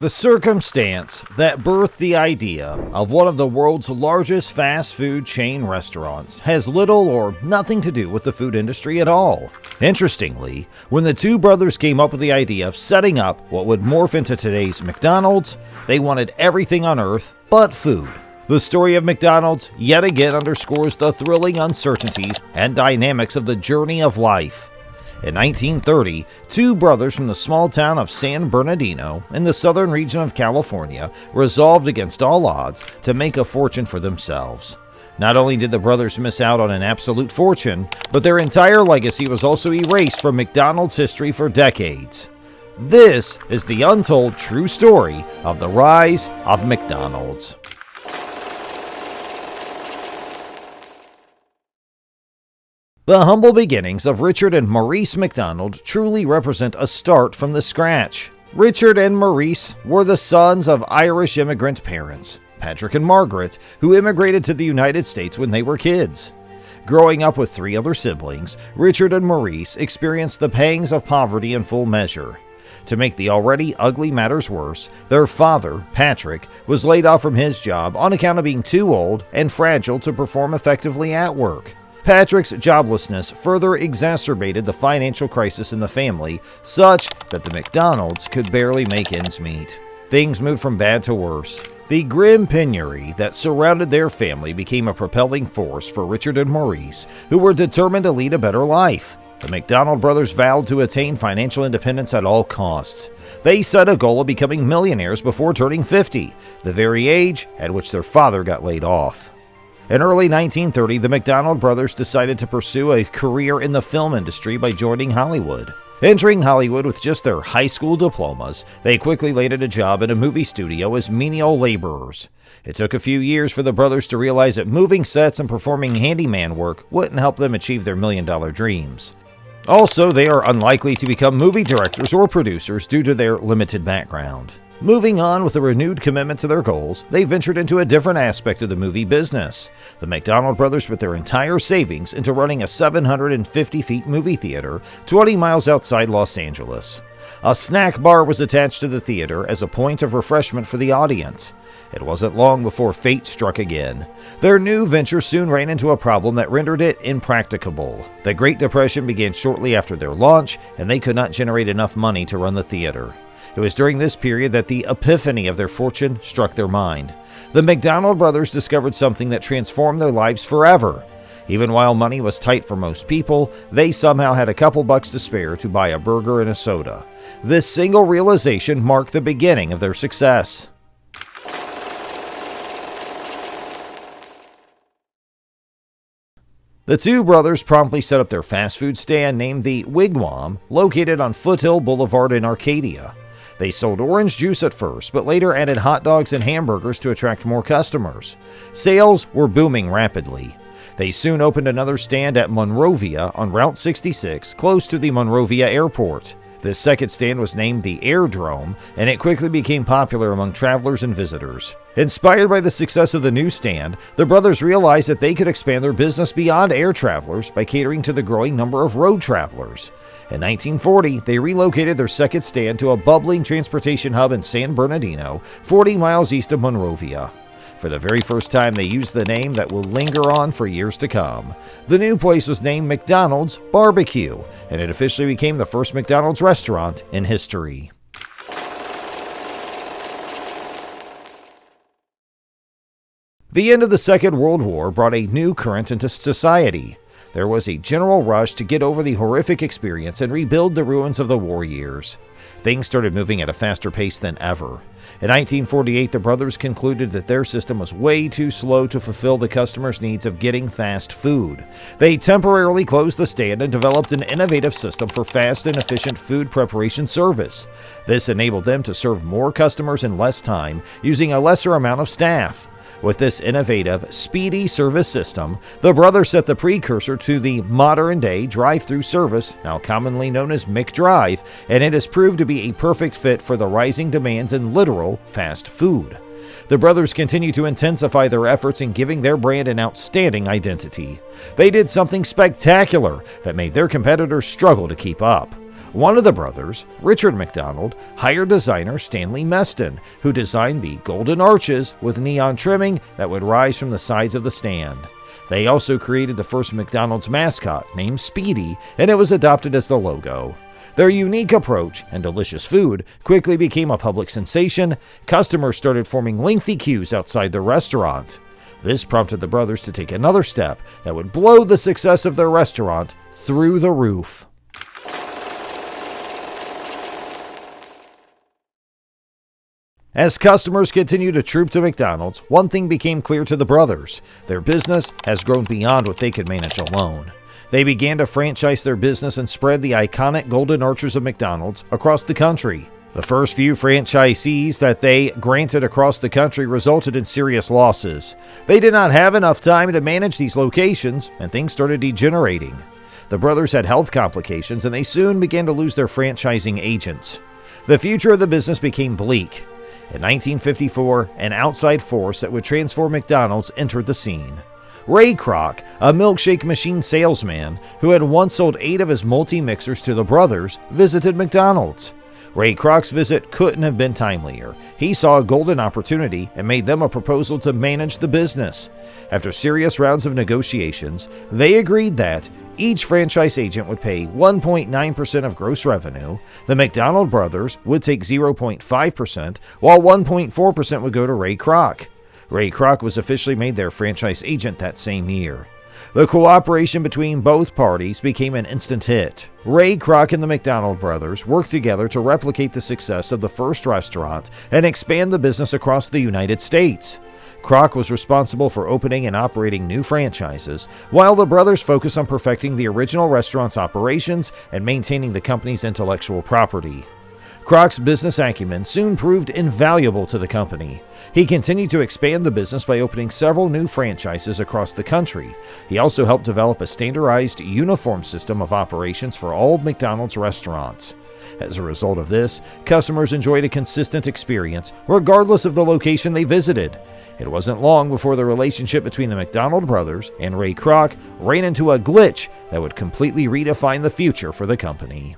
The circumstance that birthed the idea of one of the world's largest fast food chain restaurants has little or nothing to do with the food industry at all. Interestingly, when the two brothers came up with the idea of setting up what would morph into today's McDonald's, they wanted everything on earth but food. The story of McDonald's yet again underscores the thrilling uncertainties and dynamics of the journey of life. In 1930, two brothers from the small town of San Bernardino in the southern region of California resolved against all odds to make a fortune for themselves. Not only did the brothers miss out on an absolute fortune, but their entire legacy was also erased from McDonald's history for decades. This is the untold true story of the rise of McDonald's. The humble beginnings of Richard and Maurice McDonald truly represent a start from the scratch. Richard and Maurice were the sons of Irish immigrant parents, Patrick and Margaret, who immigrated to the United States when they were kids. Growing up with three other siblings, Richard and Maurice experienced the pangs of poverty in full measure. To make the already ugly matters worse, their father, Patrick, was laid off from his job on account of being too old and fragile to perform effectively at work. Patrick's joblessness further exacerbated the financial crisis in the family, such that the McDonald's could barely make ends meet. Things moved from bad to worse. The grim penury that surrounded their family became a propelling force for Richard and Maurice, who were determined to lead a better life. The McDonald brothers vowed to attain financial independence at all costs. They set a goal of becoming millionaires before turning 50, the very age at which their father got laid off. In early 1930, the McDonald brothers decided to pursue a career in the film industry by joining Hollywood. Entering Hollywood with just their high school diplomas, they quickly landed a job in a movie studio as menial laborers. It took a few years for the brothers to realize that moving sets and performing handyman work wouldn't help them achieve their million-dollar dreams. Also, they are unlikely to become movie directors or producers due to their limited background. Moving on with a renewed commitment to their goals, they ventured into a different aspect of the movie business. The McDonald brothers put their entire savings into running a 750-feet movie theater 20 miles outside Los Angeles. A snack bar was attached to the theater as a point of refreshment for the audience. It wasn't long before fate struck again. Their new venture soon ran into a problem that rendered it impracticable. The Great Depression began shortly after their launch, and they could not generate enough money to run the theater. It was during this period that the epiphany of their fortune struck their mind. The McDonald brothers discovered something that transformed their lives forever. Even while money was tight for most people, they somehow had a couple bucks to spare to buy a burger and a soda. This single realization marked the beginning of their success. The two brothers promptly set up their fast food stand named the Wigwam, located on Foothill Boulevard in Arcadia. They sold orange juice at first, but later added hot dogs and hamburgers to attract more customers. Sales were booming rapidly. They soon opened another stand at Monrovia on Route 66, close to the Monrovia Airport. This second stand was named the Airdrome, and it quickly became popular among travelers and visitors. Inspired by the success of the new stand, the brothers realized that they could expand their business beyond air travelers by catering to the growing number of road travelers. In 1940, they relocated their second stand to a bubbling transportation hub in San Bernardino, 40 miles east of Monrovia. For the very first time, they used the name that will linger on for years to come. The new place was named McDonald's Barbecue, and it officially became the first McDonald's restaurant in history. The end of the Second World War brought a new current into society. There was a general rush to get over the horrific experience and rebuild the ruins of the war years. Things started moving at a faster pace than ever. In 1948, the brothers concluded that their system was way too slow to fulfill the customers' needs of getting fast food. They temporarily closed the stand and developed an innovative system for fast and efficient food preparation service. This enabled them to serve more customers in less time, using a lesser amount of staff. With this innovative, Speedy service system, the brothers set the precursor to the modern-day drive-thru service, now commonly known as McDrive, and it has proved to be a perfect fit for the rising demands in literal fast food. The brothers continue to intensify their efforts in giving their brand an outstanding identity. They did something spectacular that made their competitors struggle to keep up. One of the brothers, Richard McDonald, hired designer Stanley Meston, who designed the golden arches with neon trimming that would rise from the sides of the stand. They also created the first McDonald's mascot, named Speedy, and it was adopted as the logo. Their unique approach and delicious food quickly became a public sensation. Customers started forming lengthy queues outside their restaurant. This prompted the brothers to take another step that would blow the success of their restaurant through the roof. As customers continued to troop to McDonald's, one thing became clear to the brothers: their business has grown beyond what they could manage alone. They began to franchise their business and spread the iconic golden arches of McDonald's across the country. The first few franchisees that they granted across the country resulted in serious losses. They did not have enough time to manage these locations, and things started degenerating. The brothers had health complications, and they soon began to lose their franchising agents. The future of the business became bleak. In 1954, an outside force that would transform McDonald's entered the scene. Ray Kroc, a milkshake machine salesman who had once sold 8 of his multi-mixers to the brothers, visited McDonald's. Ray Kroc's visit couldn't have been timelier. He saw a golden opportunity and made them a proposal to manage the business. After serious rounds of negotiations, they agreed that each franchise agent would pay 1.9% of gross revenue, the McDonald brothers would take 0.5%, while 1.4% would go to Ray Kroc. Ray Kroc was officially made their franchise agent that same year. The cooperation between both parties became an instant hit. Ray Kroc and the McDonald brothers worked together to replicate the success of the first restaurant and expand the business across the United States. Kroc was responsible for opening and operating new franchises, while the brothers focused on perfecting the original restaurant's operations and maintaining the company's intellectual property. Kroc's business acumen soon proved invaluable to the company. He continued to expand the business by opening several new franchises across the country. He also helped develop a standardized, uniform system of operations for all McDonald's restaurants. As a result of this, customers enjoyed a consistent experience, regardless of the location they visited. It wasn't long before the relationship between the McDonald brothers and Ray Kroc ran into a glitch that would completely redefine the future for the company.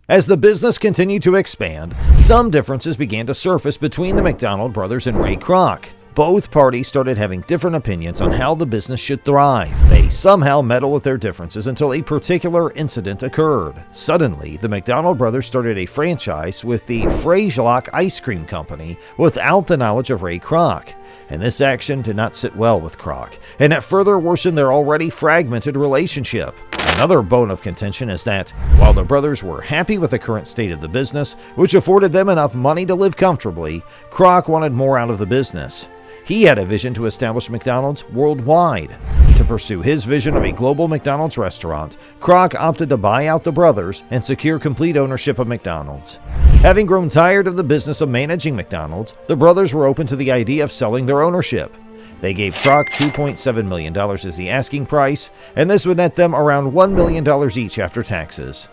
As the business continued to expand, some differences began to surface between the McDonald brothers and Ray Kroc. Both parties started having different opinions on how the business should thrive. They somehow meddled with their differences until a particular incident occurred. Suddenly, the McDonald brothers started a franchise with the Frasilock Ice Cream Company without the knowledge of Ray Kroc. And this action did not sit well with Kroc, and it further worsened their already fragmented relationship. Another bone of contention is that, while the brothers were happy with the current state of the business, which afforded them enough money to live comfortably, Kroc wanted more out of the business. He had a vision to establish McDonald's worldwide. To pursue his vision of a global McDonald's restaurant, Kroc opted to buy out the brothers and secure complete ownership of McDonald's. Having grown tired of the business of managing McDonald's, the brothers were open to the idea of selling their ownership. They gave Kroc $2.7 million as the asking price, and this would net them around $1 million each after taxes.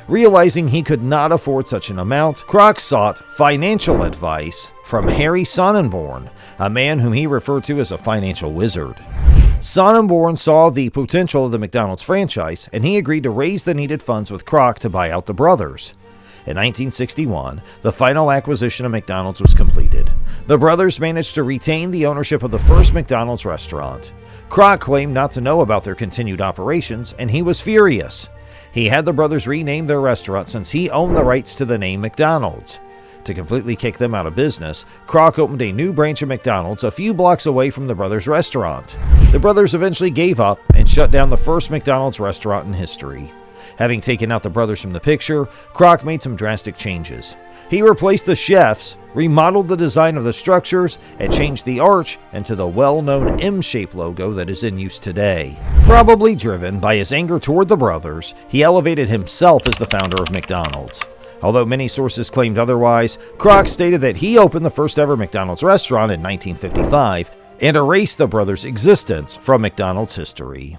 Realizing he could not afford such an amount, Kroc sought financial advice from Harry Sonnenborn, a man whom he referred to as a financial wizard. Sonnenborn saw the potential of the McDonald's franchise, and he agreed to raise the needed funds with Kroc to buy out the brothers. In 1961, the final acquisition of McDonald's was completed. The brothers managed to retain the ownership of the first McDonald's restaurant. Kroc claimed not to know about their continued operations, and he was furious. He had the brothers rename their restaurant since he owned the rights to the name McDonald's. To completely kick them out of business, Kroc opened a new branch of McDonald's a few blocks away from the brothers' restaurant. The brothers eventually gave up and shut down the first McDonald's restaurant in history. Having taken out the brothers from the picture, Kroc made some drastic changes. He replaced the chefs, remodeled the design of the structures, and changed the arch into the well-known M-shaped logo that is in use today. Probably driven by his anger toward the brothers, he elevated himself as the founder of McDonald's. Although many sources claimed otherwise, Kroc stated that he opened the first ever McDonald's restaurant in 1955 and erased the brothers' existence from McDonald's history.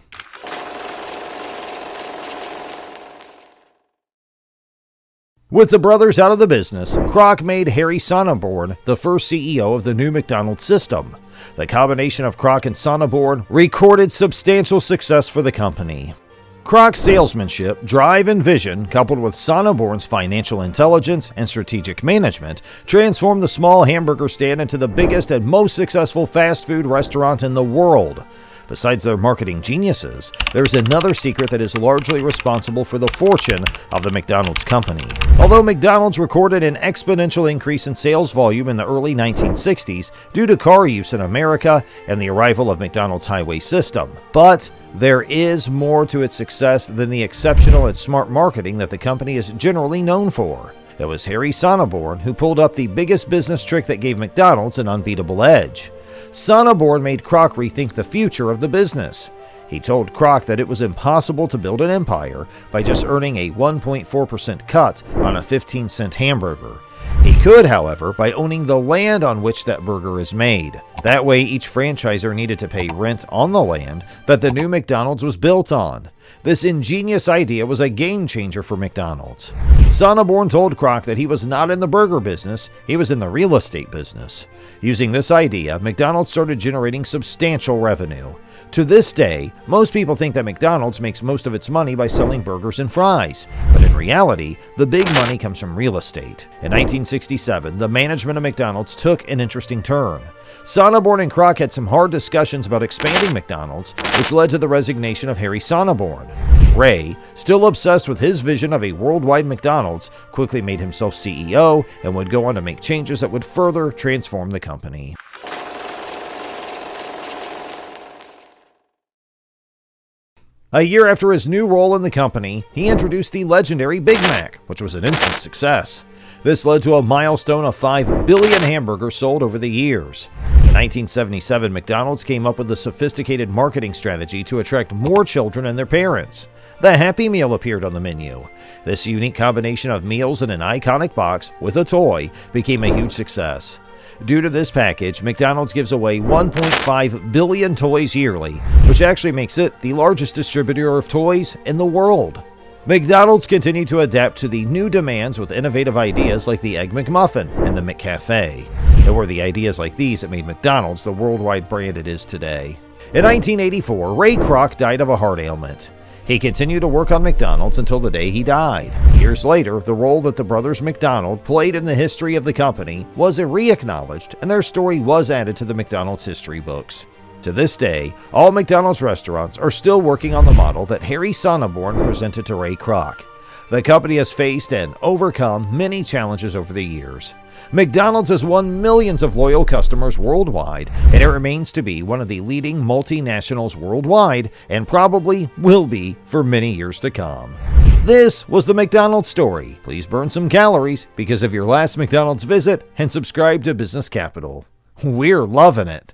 With the brothers out of the business, Kroc made Harry Sonneborn the first CEO of the new McDonald's system. The combination of Kroc and Sonneborn recorded substantial success for the company. Kroc's salesmanship, drive, and vision, coupled with Sonneborn's financial intelligence and strategic management, transformed the small hamburger stand into the biggest and most successful fast food restaurant in the world. Besides their marketing geniuses, there's another secret that is largely responsible for the fortune of the McDonald's company. Although McDonald's recorded an exponential increase in sales volume in the early 1960s due to car use in America and the arrival of McDonald's highway system, but there is more to its success than the exceptional and smart marketing that the company is generally known for. It was Harry Sonneborn who pulled up the biggest business trick that gave McDonald's an unbeatable edge. Sonneborn made Kroc rethink the future of the business. He told Kroc that it was impossible to build an empire by just earning a 1.4% cut on a 15-cent hamburger. He could, however, by owning the land on which that burger is made. That way, each franchisor needed to pay rent on the land that the new McDonald's was built on. This ingenious idea was a game changer for McDonald's. Sonneborn told Kroc that he was not in the burger business, he was in the real estate business. Using this idea, McDonald's started generating substantial revenue. To this day, most people think that McDonald's makes most of its money by selling burgers and fries, but in reality, the big money comes from real estate. In 1967, the management of McDonald's took an interesting turn. Sonneborn and Kroc had some hard discussions about expanding McDonald's, which led to the resignation of Harry Sonneborn. Ray, still obsessed with his vision of a worldwide McDonald's, quickly made himself CEO and would go on to make changes that would further transform the company. A year after his new role in the company, he introduced the legendary Big Mac, which was an instant success. This led to a milestone of 5 billion hamburgers sold over the years. In 1977, McDonald's came up with a sophisticated marketing strategy to attract more children and their parents. The Happy Meal appeared on the menu. This unique combination of meals in an iconic box with a toy became a huge success. Due to this package, McDonald's gives away 1.5 billion toys yearly, which actually makes it the largest distributor of toys in the world. McDonald's continued to adapt to the new demands with innovative ideas like the Egg McMuffin and the McCafe. It were the ideas like these that made McDonald's the worldwide brand it is today. In 1984, Ray Kroc died of a heart ailment. He continued to work on McDonald's until the day he died. Years later, the role that the brothers McDonald played in the history of the company was re-acknowledged, and their story was added to the McDonald's history books. To this day, all McDonald's restaurants are still working on the model that Harry Sonneborn presented to Ray Kroc. The company has faced and overcome many challenges over the years. McDonald's has won millions of loyal customers worldwide, and it remains to be one of the leading multinationals worldwide, and probably will be for many years to come. This was the McDonald's story. Please burn some calories because of your last McDonald's visit and subscribe to Business Capital. We're loving it.